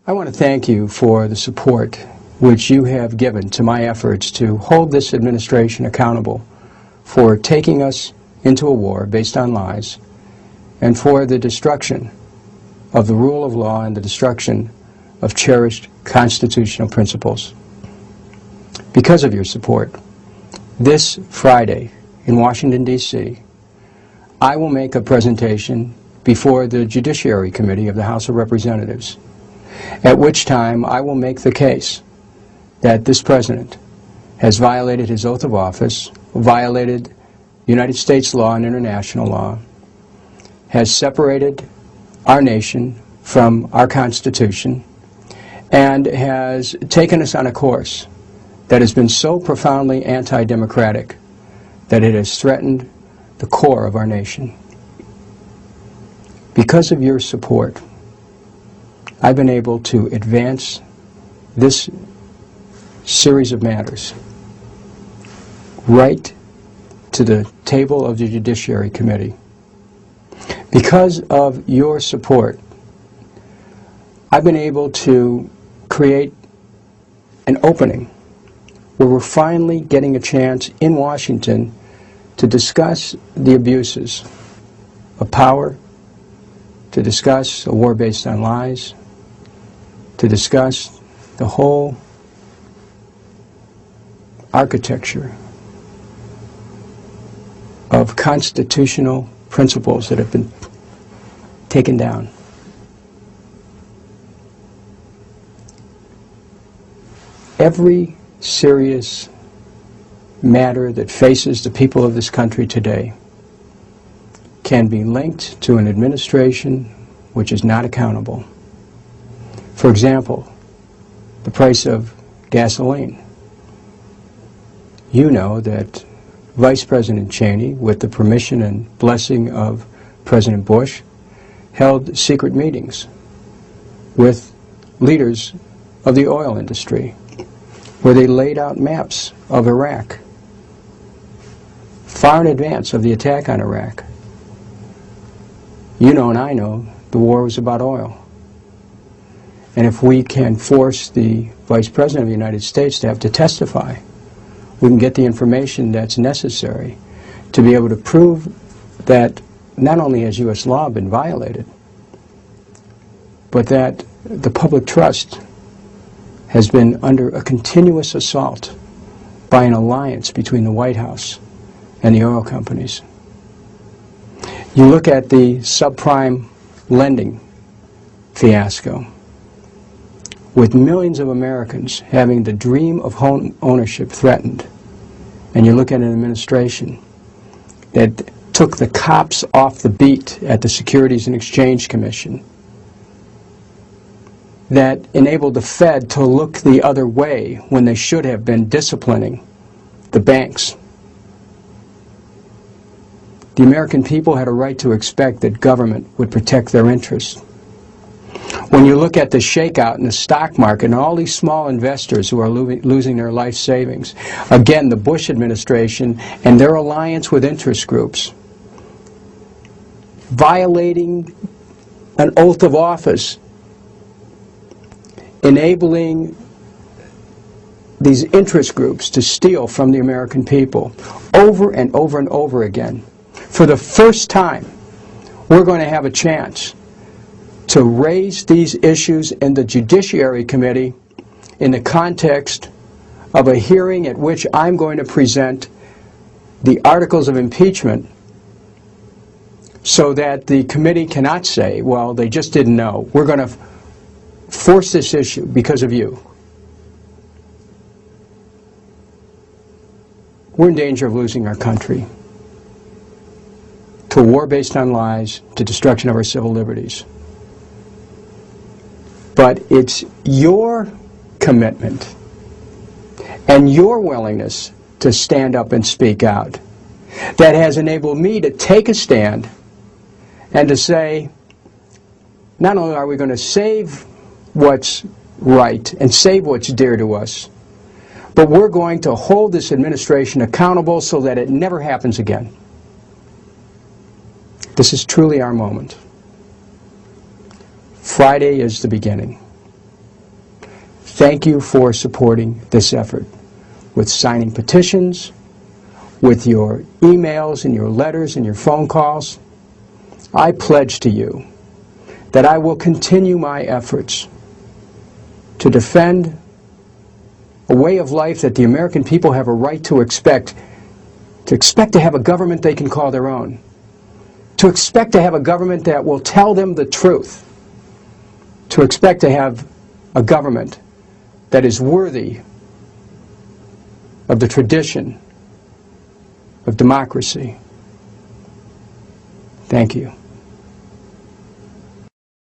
I want to thank you for the support which you have given to my efforts to hold this administration accountable for taking us into a war based on lies and for the destruction of the rule of law and the destruction of cherished constitutional principles. Because of your support, this Friday in Washington, D.C., I will make a presentation before the Judiciary Committee of the House of Representatives, at which time I will make the case that this President has violated his oath of office, violated United States law and international law, has separated our nation from our Constitution, and has taken us on a course that has been so profoundly anti-democratic that it has threatened the core of our nation. Because of your support, I've been able to advance this series of matters right to the table of the Judiciary Committee. Because of your support, I've been able to create an opening where we're finally getting a chance in Washington to discuss the abuses of power, to discuss a war based on lies, to discuss the whole architecture of constitutional principles that have been taken down. Every serious matter that faces the people of this country today can be linked to an administration which is not accountable. For example, the price of gasoline. You know that Vice President Cheney, with the permission and blessing of President Bush, held secret meetings with leaders of the oil industry where they laid out maps of Iraq far in advance of the attack on Iraq. You know and I know the war was about oil. And if we can force the Vice President of the United States to have to testify, we can get the information that's necessary to be able to prove that not only has U.S. law been violated, but that the public trust has been under a continuous assault by an alliance between the White House and the oil companies. You look at the subprime lending fiasco, with millions of Americans having the dream of home ownership threatened, and you look at an administration that took the cops off the beat at the Securities and Exchange Commission, that enabled the Fed to look the other way when they should have been disciplining the banks. The American people had a right to expect that government would protect their interests. When you look at the shakeout in the stock market and all these small investors who are losing their life savings, again, the Bush administration and their alliance with interest groups, violating an oath of office, enabling these interest groups to steal from the American people over and over and over again. For the first time, we're going to have a chance to raise these issues in the Judiciary Committee in the context of a hearing at which I'm going to present the articles of impeachment so that the committee cannot say, well, they just didn't know. We're going to force this issue because of you. We're in danger of losing our country to a war based on lies, to destruction of our civil liberties. But it's your commitment and your willingness to stand up and speak out that has enabled me to take a stand and to say, not only are we going to save what's right and save what's dear to us, but we're going to hold this administration accountable so that it never happens again. This is truly our moment. Friday is the beginning. Thank you for supporting this effort with signing petitions, with your emails and your letters and your phone calls. I pledge to you that I will continue my efforts to defend a way of life that the American people have a right to expect to have a government they can call their own, to expect to have a government that will tell them the truth, to expect to have a government that is worthy of the tradition of democracy. Thank you.